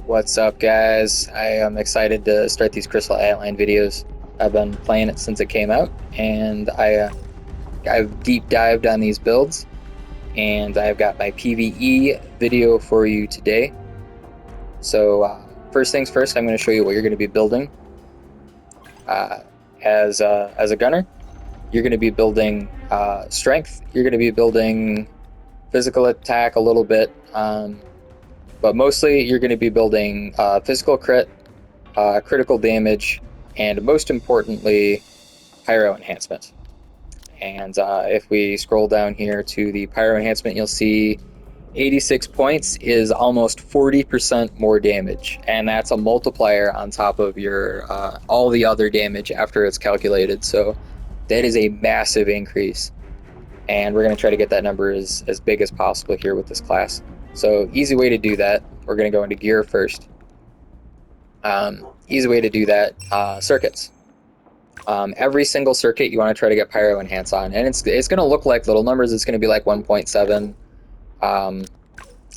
What's up, guys? I am excited to start these Crystal Atlan videos. I've been playing it since it came out, and I've deep dived on these builds, and I've got my PvE video for you today. So first things first, I'm going to show you what you're going to be building. As a gunner, you're going to be building strength. You're going to be building physical attack a little bit. But mostly you're going to be building physical crit, critical damage, and most importantly, pyro enhancement. And if we scroll down here to the pyro enhancement, you'll see 86 points is almost 40% more damage, and that's a multiplier on top of your all the other damage after it's calculated. So that is a massive increase, and we're going to try to get that number as big as possible here with this class. So easy way to do that, we're going to go into gear first. Easy way to do that, circuits. Every single circuit you want to try to get pyro enhance on, and it's going to look like little numbers. It's going to be like 1.7, a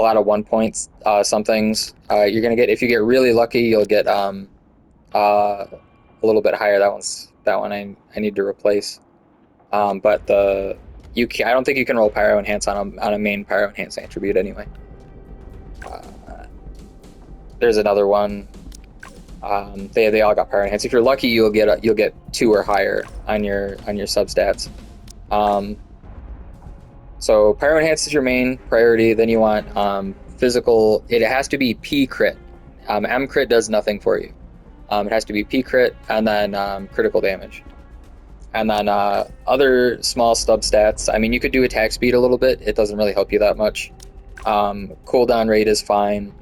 lot of 1 points somethings. You're going to get, if you get really lucky, you'll get a little bit higher. That one I need to replace. But I don't think you can roll pyro enhance on a main pyro enhance attribute anyway. There's another one. They all got pyro enhance. If you're lucky, you'll get 2 or higher on your substats. So pyro enhance is your main priority. Then you want physical. It has to be P crit. M crit does nothing for you. It has to be P crit and then critical damage. And then other small substats. I mean, you could do attack speed a little bit. It doesn't really help you that much. Cooldown rate is fine,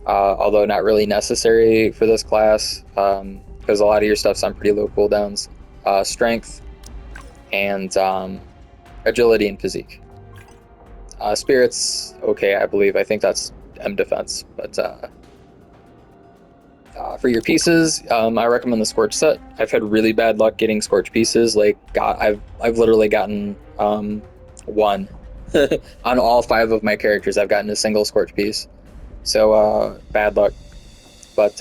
although not really necessary for this class because a lot of your stuff's on pretty low cooldowns. Strength and agility and physique. Spirits, okay, I believe. I think that's M defense, but for your pieces, I recommend the Scorch set. I've had really bad luck getting Scorch pieces. Like, I've literally gotten 1 on all 5 of my characters. I've gotten a single Scorch piece, so bad luck. But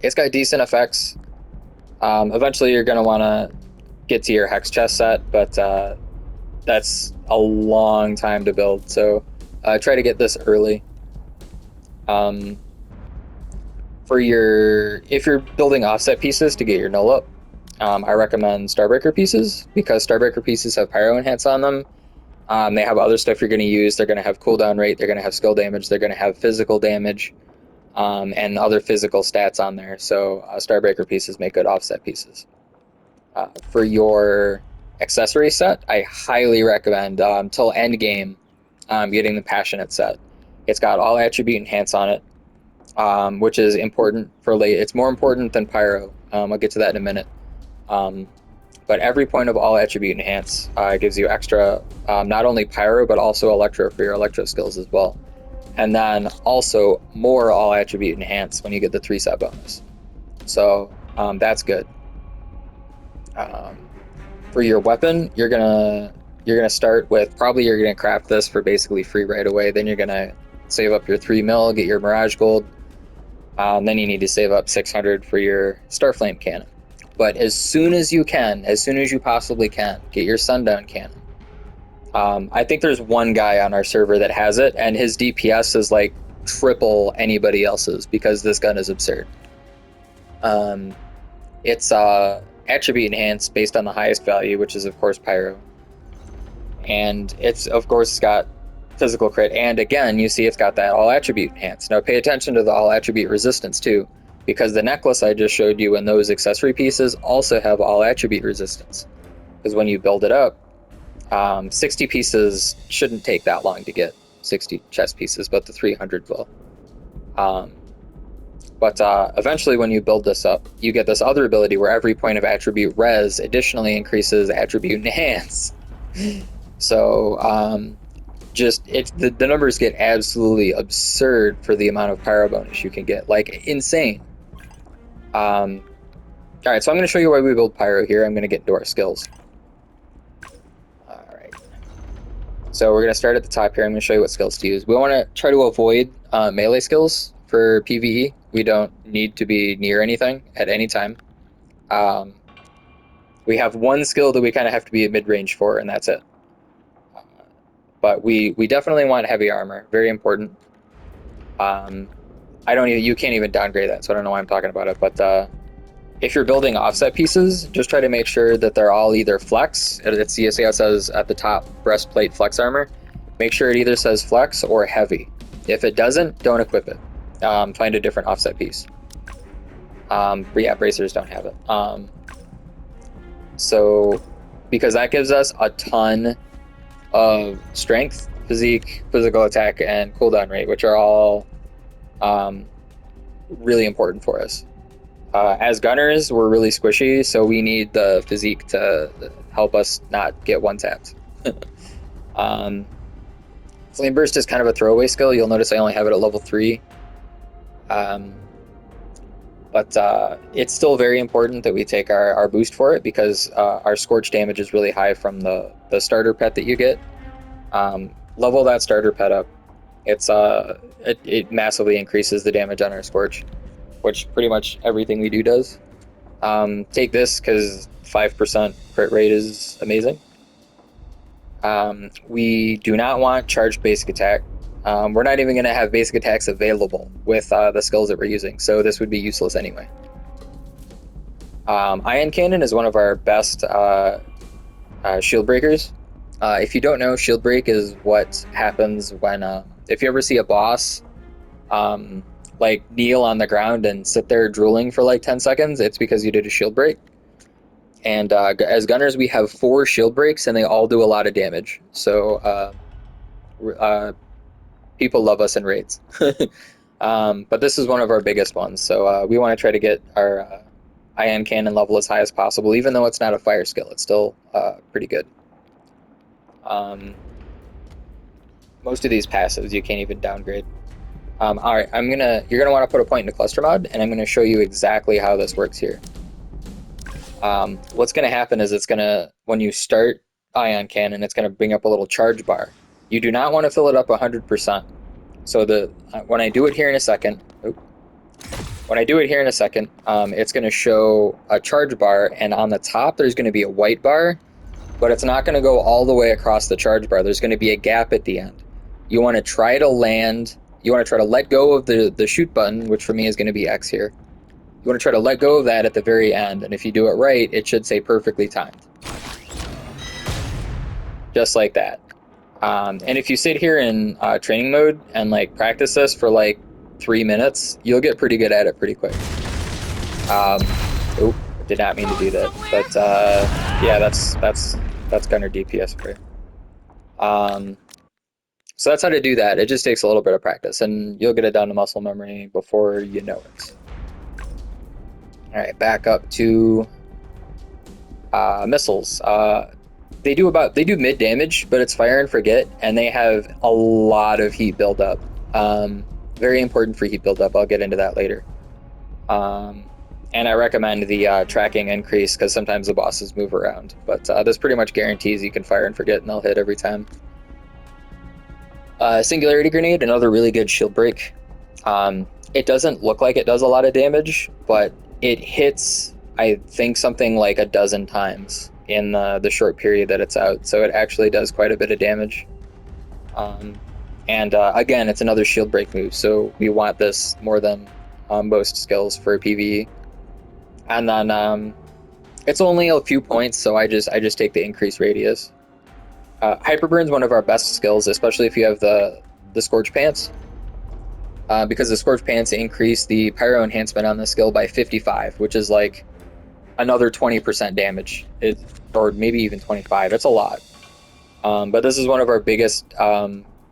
it's got decent effects. Eventually, you're gonna want to get to your Hex chest set, but that's a long time to build. So try to get this early. If you're building offset pieces to get your null up, I recommend Starbreaker pieces, because Starbreaker pieces have pyro enhance on them. They have other stuff you're going to use. They're going to have cooldown rate, they're going to have skill damage, they're going to have physical damage, and other physical stats on there. So Starbreaker pieces make good offset pieces. For your accessory set, I highly recommend till end game getting the Passionate set. It's got all attribute enhance on it, which is important for late. It's more important than pyro. I'll get to that in a minute. But every point of all attribute enhance gives you extra, not only pyro, but also electro for your electro skills as well. And then also more all attribute enhance when you get the 3-set bonus. So that's good. For your weapon, you're gonna start with, you're gonna craft this for basically free right away. Then you're gonna save up your 3 mil, get your Mirage Gold. Then you need to save up 600 for your Starflame cannon. But as soon as you possibly can, get your Sundown cannon. I think there's one guy on our server that has it, and his DPS is like triple anybody else's because this gun is absurd. It's attribute enhanced based on the highest value, which is of course pyro, and it's of course got physical crit, and again you see it's got that all attribute enhance. Now pay attention to the all attribute resistance too, because the necklace I just showed you and those accessory pieces also have all attribute resistance, because when you build it up, 60 pieces shouldn't take that long to get 60 chest pieces, but the 300 will. But eventually when you build this up, you get this other ability where every point of attribute res additionally increases attribute enhance. So the numbers get absolutely absurd for the amount of pyro bonus you can get, like insane. Alright, so I'm going to show you why we build pyro here. I'm going to get into our skills. Alright. So we're going to start at the top here. I'm going to show you what skills to use. We want to try to avoid melee skills for PvE. We don't need to be near anything at any time. We have one skill that we kind of have to be at mid-range for, and that's it. But we definitely want heavy armor. Very important. You can't even downgrade that, so I don't know why I'm talking about it. But if you're building offset pieces, just try to make sure that they're all either flex. It's see how it says at the top breastplate flex armor. Make sure it either says flex or heavy. If it doesn't, don't equip it. Find a different offset piece. But yeah, bracers don't have it. So because that gives us a ton of strength, physique, physical attack, and cooldown rate, which are all really important for us. As gunners, we're really squishy, so we need the physique to help us not get one-tapped. Flame Burst is kind of a throwaway skill. You'll notice I only have it at level 3. But it's still very important that we take our boost for it, because our Scorch damage is really high from the starter pet that you get. Level that starter pet up. It massively increases the damage on our Scorch, which pretty much everything we do does. Take this because 5% crit rate is amazing. We do not want charged basic attack. We're not even going to have basic attacks available with the skills that we're using, so this would be useless anyway. Ion Cannon is one of our best shield breakers. If you don't know, shield break is what happens when if you ever see a boss like kneel on the ground and sit there drooling for like 10 seconds, it's because you did a shield break. And as gunners, we have 4 shield breaks, and they all do a lot of damage. So people love us in raids. But this is one of our biggest ones. So we want to try to get our Ion Cannon level as high as possible. Even though it's not a fire skill, it's still pretty good. Most of these passives you can't even downgrade. All right, you're gonna want to put a point into cluster mod, and I'm gonna show you exactly how this works here. What's gonna happen is when you start Ion Cannon, it's gonna bring up a little charge bar. You do not want to fill it up 100%. So when I do it here in a second, it's gonna show a charge bar, and on the top there's gonna be a white bar, but it's not gonna go all the way across the charge bar. There's gonna be a gap at the end. You want to try to land. You want to try to let go of the shoot button, which for me is going to be X here. You want to try to let go of that at the very end, and if you do it right, it should say perfectly timed. Just like that. And if you sit here in training mode and like practice this for like 3 minutes, you'll get pretty good at it pretty quick. Oh, did not mean to do that. But yeah, that's gunner DPS for you. So that's how to do that. It just takes a little bit of practice, and you'll get it down to muscle memory before you know it. All right, back up to missiles. They do mid damage, but it's fire and forget, and they have a lot of heat buildup. Very important for heat buildup. I'll get into that later. And I recommend the tracking increase, because sometimes the bosses move around. But this pretty much guarantees you can fire and forget, and they'll hit every time. Singularity Grenade, another really good shield break. It doesn't look like it does a lot of damage, but it hits, I think, something like a dozen times in the short period that it's out, so it actually does quite a bit of damage. Again, it's another shield break move, so we want this more than most skills for PvE. And then it's only a few points, so I just take the increased radius. Hyperburn is one of our best skills, especially if you have the Scorch Pants, because the Scorch Pants increase the Pyro enhancement on the skill by 55, which is like another 20% damage, or maybe even 25. It's a lot. But this is one of our biggest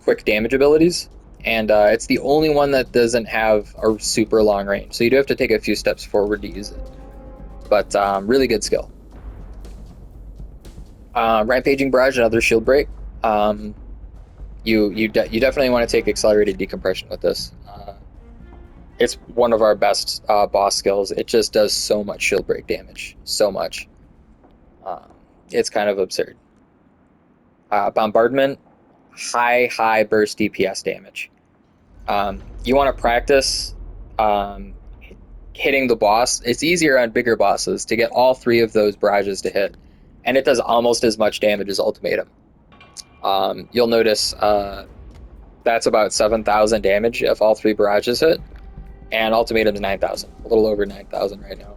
quick damage abilities, and it's the only one that doesn't have a super long range, so you do have to take a few steps forward to use it. But really good skill. Rampaging Barrage, another shield break. You definitely want to take accelerated decompression with this. It's one of our best boss skills. It just does so much shield break damage, so much. It's kind of absurd. Bombardment high burst DPS damage. You want to practice hitting the boss. It's easier on bigger bosses to get all 3 of those barrages to hit, and it does almost as much damage as Ultimatum. You'll notice that's about 7,000 damage if all 3 barrages hit, and Ultimatum's 9,000, a little over 9,000 right now.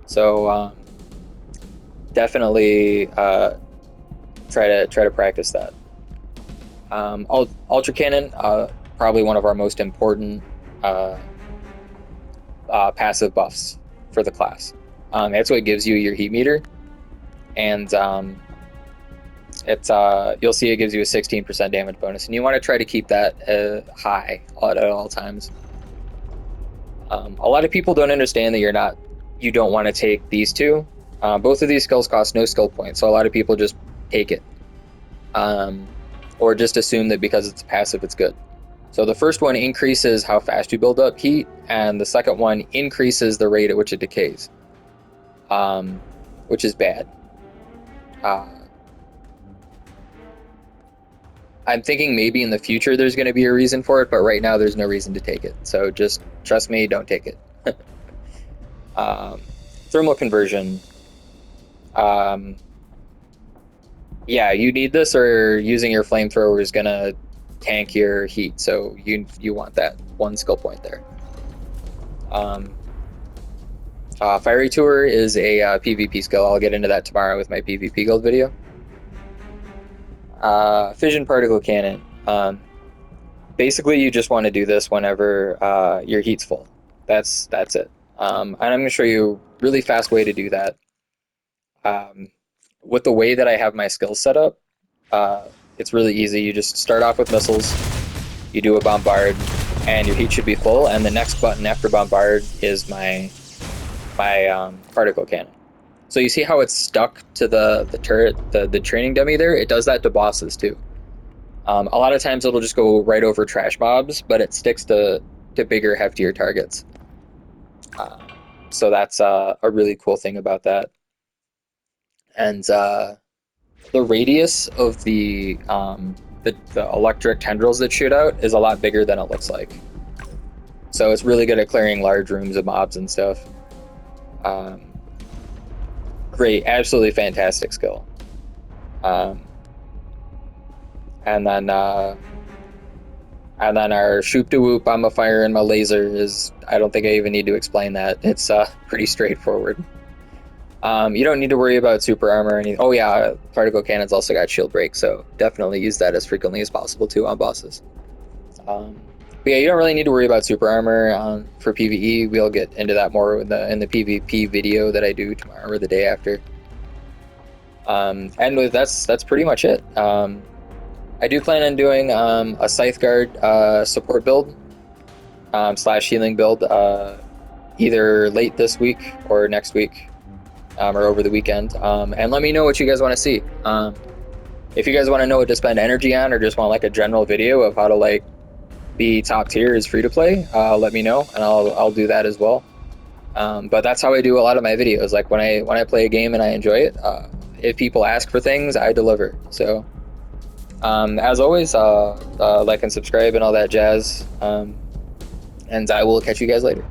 So definitely try to practice that. Ultra Cannon, probably one of our most important passive buffs for the class. That's what gives you your heat meter, and you'll see it gives you a 16% damage bonus, and you want to try to keep that high at all times. A lot of people don't understand that you don't want to take these 2. Both of these skills cost no skill points, so a lot of people just take it, or just assume that because it's passive it's good. So the first one increases how fast you build up heat, and the second one increases the rate at which it decays, which is bad. I'm thinking maybe in the future there's going to be a reason for it, but right now there's no reason to take it. So just trust me, don't take it. Thermal conversion. Yeah, you need this, or using your flamethrower is going to tank your heat, so you want that 1 skill point there. Fiery Tour is a PvP skill. I'll get into that tomorrow with my PvP guild video. Fission particle cannon. Basically, you just want to do this whenever your heat's full. That's it. And I'm going to show you a really fast way to do that. With the way that I have my skills set up, it's really easy. You just start off with missiles, you do a bombard, and your heat should be full, and the next button after bombard is my particle cannon. So you see how it's stuck to the turret, the training dummy there? It does that to bosses too. A lot of times it'll just go right over trash mobs, but it sticks to bigger, heftier targets. So that's a really cool thing about that. And the radius of the electric tendrils that shoot out is a lot bigger than it looks like. So it's really good at clearing large rooms of mobs and stuff. Great, absolutely fantastic skill. And then our shoop de whoop, I'm a fire, and my laser is, I don't think I even need to explain that. It's pretty straightforward. You don't need to worry about super armor or anything. Oh yeah, particle cannon's also got shield break, so definitely use that as frequently as possible too on bosses. But yeah, you don't really need to worry about super armor for PvE. We'll get into that more in the PvP video that I do tomorrow or the day after. And that's pretty much it. I do plan on doing a Scythe Guard support build / healing build either late this week or next week, or over the weekend. And let me know what you guys want to see. If you guys want to know what to spend energy on, or just want like a general video of how to like be top tier is free to play, let me know, and I'll do that as well. But that's how I do a lot of my videos. Like when I play a game and I enjoy it, if people ask for things, I deliver. So as always, like and subscribe and all that jazz, and I will catch you guys later.